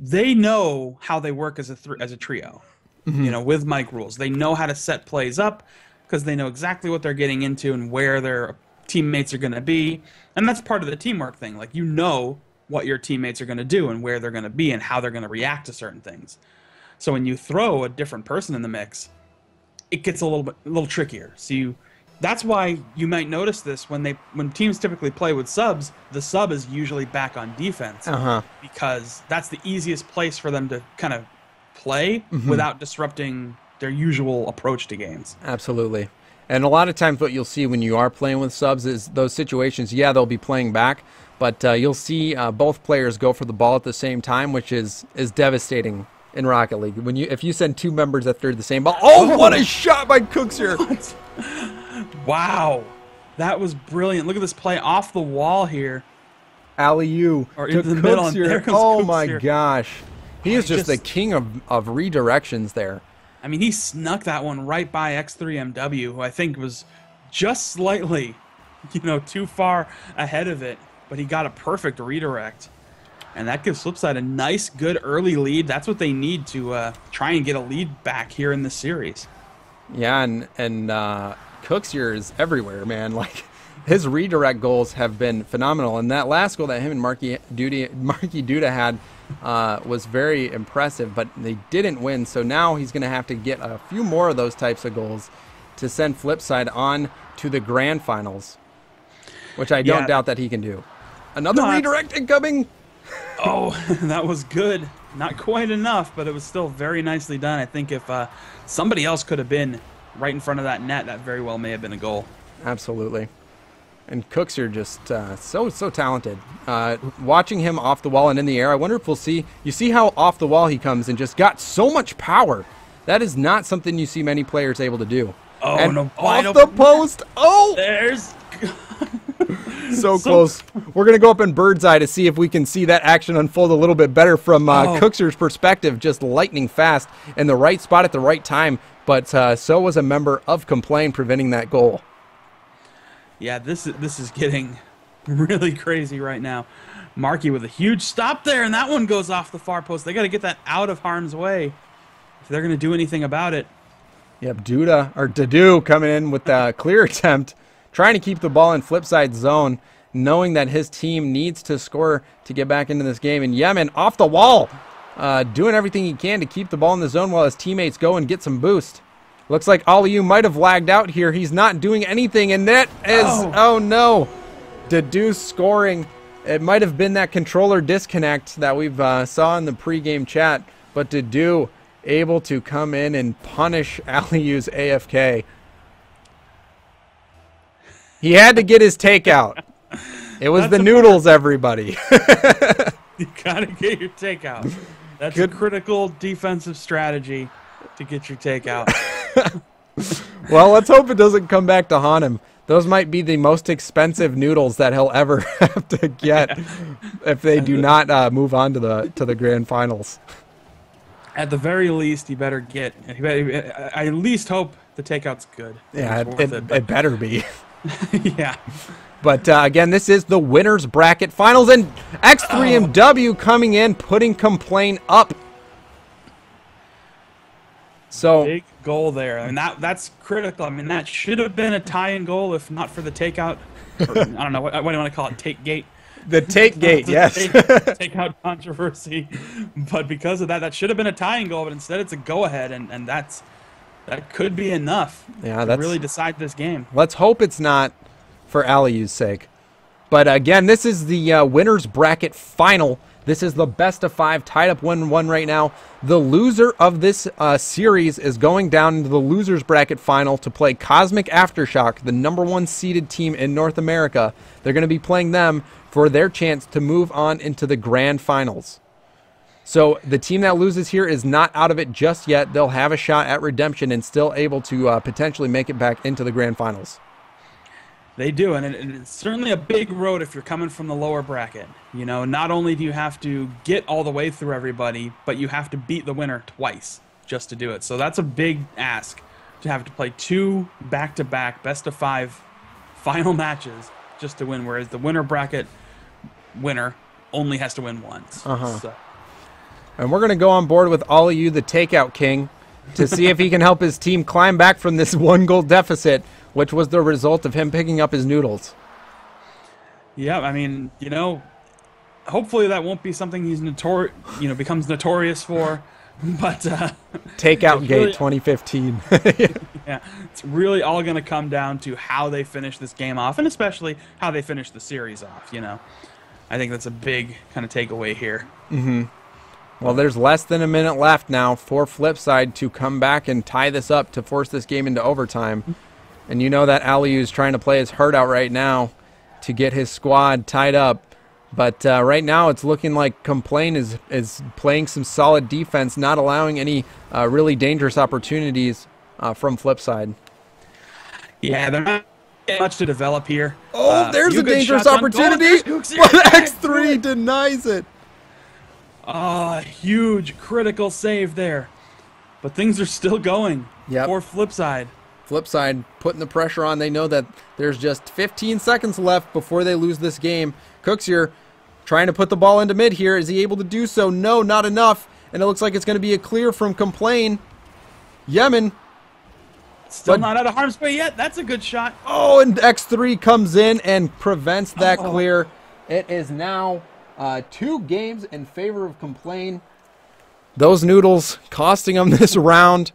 they know how they work as a trio. You know, with mic rules, they know how to set plays up because they know exactly what they're getting into and where their teammates are going to be, and that's part of the teamwork thing. Like, you know what your teammates are going to do and where they're going to be and how they're going to react to certain things. So when you throw a different person in the mix, it gets a little trickier. That's why you might notice this when teams typically play with subs, the sub is usually back on defense because that's the easiest place for them to kind of play without disrupting their usual approach to games. Absolutely. And a lot of times what you'll see when you are playing with subs is those situations, yeah, they'll be playing back, but you'll see both players go for the ball at the same time, which is devastating in Rocket League. If you send two members after the same ball, what a shot by Cooks here. Wow. That was brilliant. Look at this play off the wall here. Alley-oop or into the middle. And there comes oh Cooks my here. gosh. He is just the king of redirections there. I mean, he snuck that one right by X3MW, who I think was just slightly, too far ahead of it, but he got a perfect redirect. And that gives FlipSid a nice, good early lead. That's what they need to try and get a lead back here in the series. Yeah, and Cooks here is everywhere, man. Like, his redirect goals have been phenomenal. And that last goal that him and Marky Duda had was very impressive, but they didn't win. So now he's going to have to get a few more of those types of goals to send FlipSid on to the grand finals, which I don't doubt that he can do. Another redirect incoming. Oh, that was good. Not quite enough, but it was still very nicely done. I think if somebody else could have been right in front of that net, that very well may have been a goal. Absolutely. And Cooks are just so talented. Watching him off the wall and in the air, I wonder if we'll see. You see how off the wall he comes and just got so much power. That is not something you see many players able to do. Oh, and no. Off the post. Oh! There's... so close. We're going to go up in bird's eye to see if we can see that action unfold a little bit better from Cookser's perspective. Just lightning fast in the right spot at the right time. But so was a member of Complain preventing that goal. Yeah, this is getting really crazy right now. Marky with a huge stop there, and that one goes off the far post. They got to get that out of harm's way if they're going to do anything about it. Yep, Dadu coming in with a clear attempt, trying to keep the ball in FlipSid's zone, knowing that his team needs to score to get back into this game. And Yemen off the wall, doing everything he can to keep the ball in the zone while his teammates go and get some boost. Looks like Aliyu might have lagged out here. He's not doing anything, and that is, oh no, Dadu scoring. It might have been that controller disconnect that we've saw in the pregame chat, but Dadu able to come in and punish Aliyu's AFK. He had to get his takeout. It was the noodles, everybody. You gotta get your takeout. That's a critical defensive strategy to get your takeout. Well, let's hope it doesn't come back to haunt him. Those might be the most expensive noodles that he'll ever have to get if they do not move on to the grand finals. At the very least, I at least hope the takeout's good. Yeah, it better be. Yeah. But again, this is the winners bracket finals, and X3MW coming in, putting Complain up. So big goal there. I mean, that's critical. I mean, that should have been a tie-in goal if not for the takeout. Or, I don't know what do you want to call it? Take gate. The take gate, yes. Takeout controversy, but because of that should have been a tying goal. But instead, it's a go-ahead, and that could be enough. Yeah, to really decide this game. Let's hope it's not for Aliyu's sake. But again, this is the winners bracket final. This is the best of 5, tied up 1-1 right now. The loser of this series is going down into the losers bracket final to play Cosmic Aftershock, the #1 seeded team in North America. They're going to be playing them for their chance to move on into the grand finals. So the team that loses here is not out of it just yet. They'll have a shot at redemption and still able to potentially make it back into the grand finals. They do, and it's certainly a big road if you're coming from the lower bracket. You know, not only do you have to get all the way through everybody, but you have to beat the winner twice just to do it. So that's a big ask, to have to play 2 back-to-back best-of-5 final matches just to win, whereas the winner bracket winner only has to win once. So. And we're going to go on board with all of you, the takeout king, to see if he can help his team climb back from this 1-goal deficit, which was the result of him picking up his noodles. Yeah, I mean, hopefully that won't be something he's becomes notorious for. But Takeout Gate really, 2015. Yeah, it's really all going to come down to how they finish this game off, and especially how they finish the series off. I think that's a big kind of takeaway here. Mm-hmm. Well, there's less than a minute left now for FlipSid to come back and tie this up to force this game into overtime. And you know that Aliu is trying to play his heart out right now to get his squad tied up. But right now it's looking like Complain is playing some solid defense, not allowing any really dangerous opportunities from FlipSid. Yeah, they're not getting much to develop here. Oh, there's a dangerous opportunity, but X3 denies it. Huge critical save there. But things are still going for FlipSid. FlipSid putting the pressure on. They know that there's just 15 seconds left before they lose this game. Cooksier trying to put the ball into mid here. Is he able to do so? No, not enough. And it looks like it's going to be a clear from Complain. Yemen. Still not out of harm's way yet. That's a good shot. Oh, and X3 comes in and prevents that clear. It is now 2 games in favor of Complain. Those noodles costing them this round.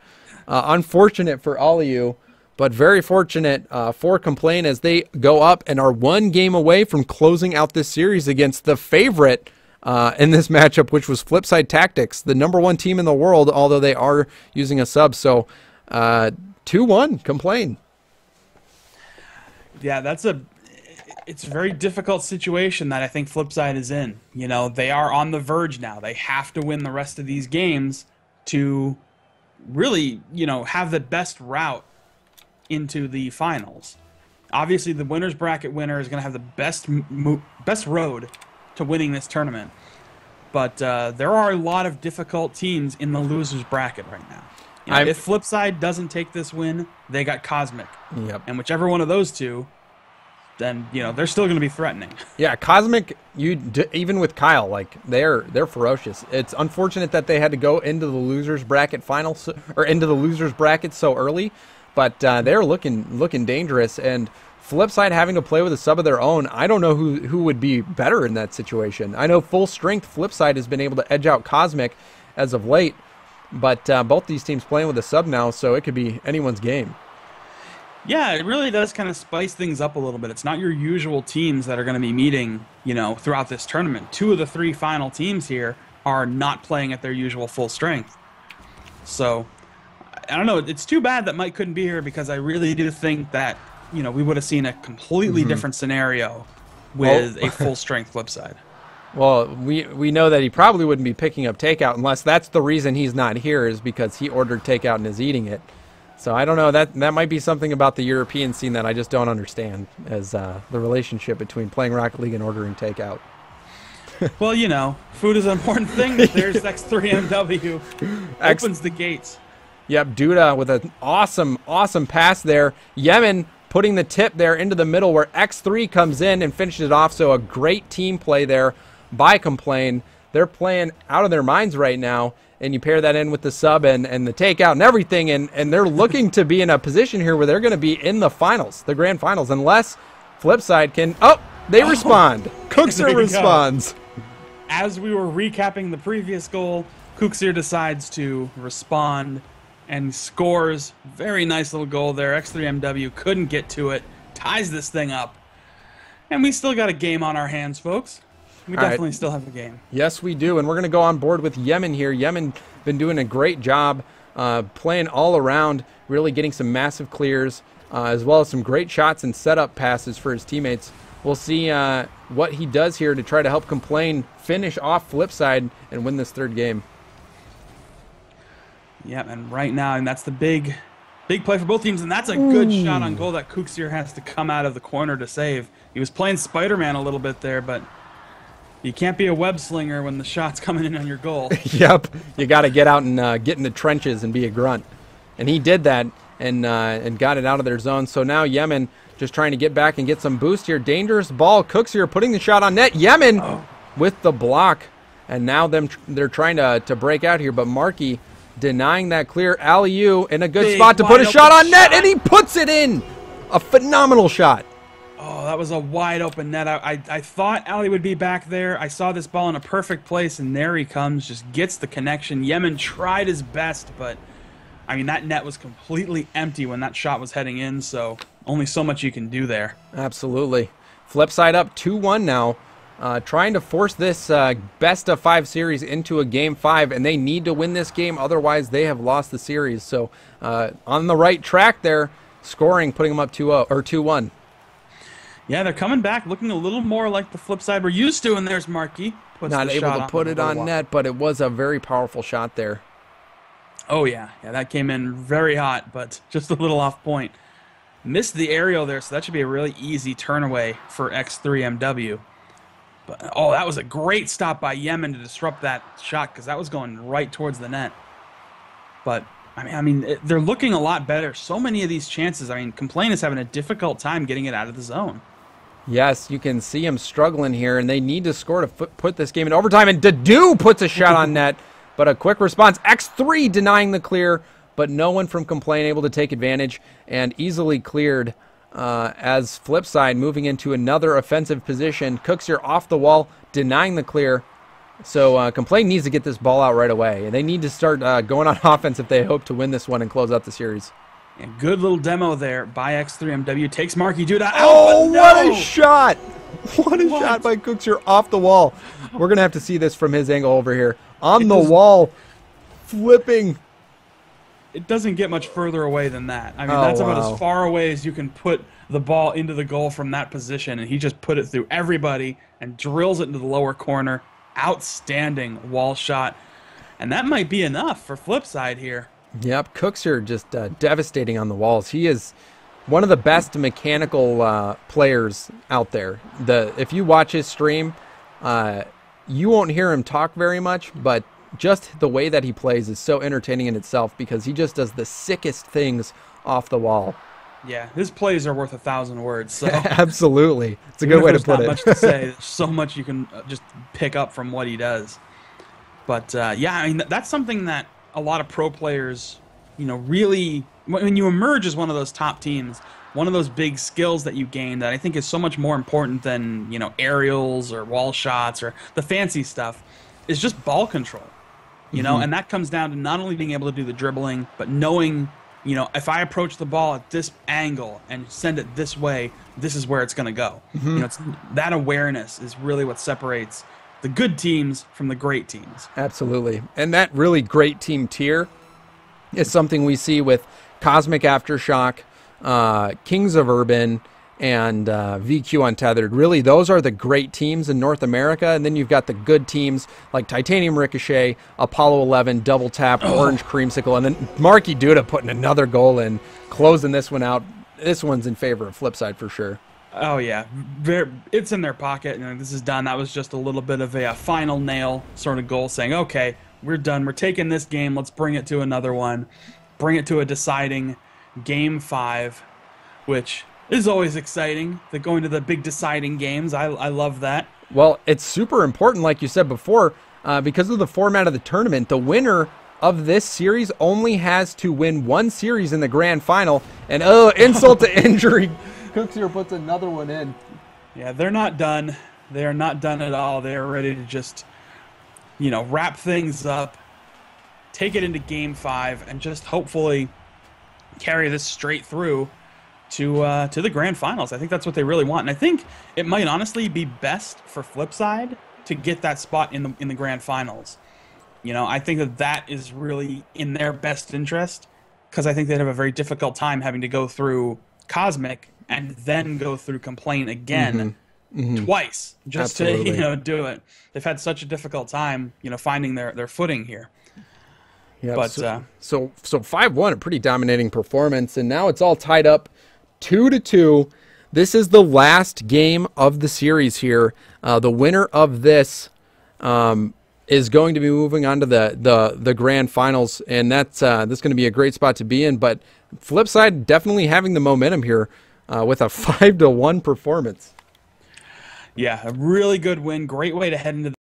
Unfortunate for all of you, but very fortunate for Complain as they go up and are 1 game away from closing out this series against the favorite in this matchup, which was FlipSid Tactics, the #1 team in the world, although they are using a sub. So 2-1 Complain. Yeah, it's a very difficult situation that I think FlipSid is in. They are on the verge now. They have to win the rest of these games to really, have the best route into the finals. Obviously, the winner's bracket winner is going to have the best road to winning this tournament. But there are a lot of difficult teams in the loser's bracket right now. If FlipSid doesn't take this win, they got Cosmic. Yep. And whichever one of those two, then they're still going to be threatening. Yeah, Cosmic, even with Kyle, they're ferocious. It's unfortunate that they had to go into the losers bracket finals or into the losers bracket so early, but they're looking dangerous. And FlipSid having to play with a sub of their own, I don't know who would be better in that situation. I know full strength FlipSid has been able to edge out Cosmic as of late, but both these teams playing with a sub now, so it could be anyone's game. Yeah, it really does kind of spice things up a little bit. It's not your usual teams that are going to be meeting, throughout this tournament. 2 of the 3 final teams here are not playing at their usual full strength. So, I don't know. It's too bad that Mike couldn't be here because I really do think that, we would have seen a completely different scenario with a full-strength FlipSid. Well, we know that he probably wouldn't be picking up takeout unless that's the reason he's not here is because he ordered takeout and is eating it. So I don't know, that might be something about the European scene that I just don't understand as the relationship between playing Rocket League and ordering takeout. Well, food is an important thing. There's X3MW. Opens the gates. Yep, Duda with an awesome pass there. Yemen putting the tip there into the middle where X3 comes in and finishes it off. So a great team play there by Complain. They're playing out of their minds right now. And you pair that in with the sub and the takeout and everything, and they're looking to be in a position here where they're going to be in the finals, the grand finals, unless FlipSid can... Oh, they respond. Cooksier responds. As we were recapping the previous goal, Cooksier decides to respond and scores. Very nice little goal there. X3MW couldn't get to it, ties this thing up. And we still got a game on our hands, folks. We definitely still have a game. Yes, we do, and we're going to go on board with Yemen here. Yemen been doing a great job playing all around, really getting some massive clears, as well as some great shots and setup passes for his teammates. We'll see what he does here to try to help Complain finish off FlipSid and win this 3rd game. Yeah, and right now, and that's the big play for both teams, and that's a good shot on goal that Cooksier has to come out of the corner to save. He was playing Spider-Man a little bit there, but... You can't be a web slinger when the shot's coming in on your goal. Yep, you got to get out and get in the trenches and be a grunt. And he did that and got it out of their zone. So now Yemen just trying to get back and get some boost here. Dangerous ball. Cooksier putting the shot on net. Yemen with the block. And now they're trying to break out here, but Markey denying that clear. Alley-oop in a good spot to put a shot on net, and he puts it in. A phenomenal shot. Oh, that was a wide open net. I thought Ali would be back there. I saw this ball in a perfect place, and there he comes, just gets the connection. Yemen tried his best, but, I mean, that net was completely empty when that shot was heading in, so only so much you can do there. Absolutely. FlipSid up 2-1 now, trying to force this best-of-5 series into a Game 5, and they need to win this game, otherwise they have lost the series. So on the right track there, scoring, putting them up 2-0 or 2-1. Yeah, they're coming back, looking a little more like the FlipSid we're used to, and there's Markey. Not able to put it on net, but it was a very powerful shot there. Oh, yeah. Yeah, that came in very hot, but just a little off point. Missed the aerial there, so that should be a really easy turn away for X3MW. But, oh, that was a great stop by Yemen to disrupt that shot, because that was going right towards the net. But, I mean, they're looking a lot better. So many of these chances. I mean, Complain is having a difficult time getting it out of the zone. Yes, you can see him struggling here, and they need to score to put this game in overtime. And Dadu puts a shot on net, but a quick response. X3 denying the clear, but no one from Complain able to take advantage, and easily cleared as FlipSid moving into another offensive position. Cooks here off the wall, denying the clear. So Complain needs to get this ball out right away, and they need to start going on offense if they hope to win this one and close out the series. Yeah, good little demo there by X3MW. Takes Markey Duda out. Oh, no! What a shot! What a shot by Cooks here off the wall. We're going to have to see this from his angle over here. On the wall, flipping. It doesn't get much further away than that. I mean, that's about as far away as you can put the ball into the goal from that position, and he just put it through everybody and drills it into the lower corner. Outstanding wall shot. And that might be enough for FlipSid here. Yep, Cooks are just devastating on the walls. He is one of the best mechanical players out there. If you watch his stream, you won't hear him talk very much, but just the way that he plays is so entertaining in itself because he just does the sickest things off the wall. Yeah, his plays are worth 1,000 words. So. Absolutely. It's a good way to put it. There's not much to say. There's so much you can just pick up from what he does. But, yeah, I mean, that's something that a lot of pro players, you know, really, when you emerge as one of those top teams, one of those big skills that you gain that I think is so much more important than, you know, aerials or wall shots or the fancy stuff is just ball control, you know, and that comes down to not only being able to do the dribbling, but knowing, you know, if I approach the ball at this angle and send it this way, this is where it's going to go. You know, that awareness is really what separates the good teams from the great teams. Absolutely. And that really great team tier is something we see with Cosmic Aftershock, Kings of Urban, and VQ Untethered. Really, those are the great teams in North America. And then you've got the good teams like Titanium Ricochet, Apollo 11, Double Tap, Orange Creamsicle, and then Markey Duda putting another goal in, closing this one out. This one's in favor of FlipSid for sure. Oh, yeah. It's in their pocket. And this is done. That was just a little bit of a final nail sort of goal saying, okay, we're done. We're taking this game. Let's bring it to another one. Bring it to a deciding Game 5, which is always exciting. They're going to the big deciding games. I love that. Well, it's super important, like you said before, because of the format of the tournament. The winner of this series only has to win one series in the grand final. And, oh, insult to injury. Cooks here puts another one in. Yeah, they're not done. They are not done at all. They are ready to just, you know, wrap things up, take it into Game 5, and just hopefully carry this straight through to the grand finals. I think that's what they really want. And I think it might honestly be best for FlipSid to get that spot in the grand finals. You know, I think that is really in their best interest because I think they'd have a very difficult time having to go through Cosmic and then go through Complaint again twice just to, you know, do it. They've had such a difficult time, you know, finding their footing here. Yeah, but so 5-1, a pretty dominating performance, and now it's all tied up 2-2. This is the last game of the series here. The winner of this is going to be moving on to the grand finals, and that's going to be a great spot to be in. But FlipSid definitely having the momentum here with a 5-1 performance. Yeah, a really good win. Great way to head into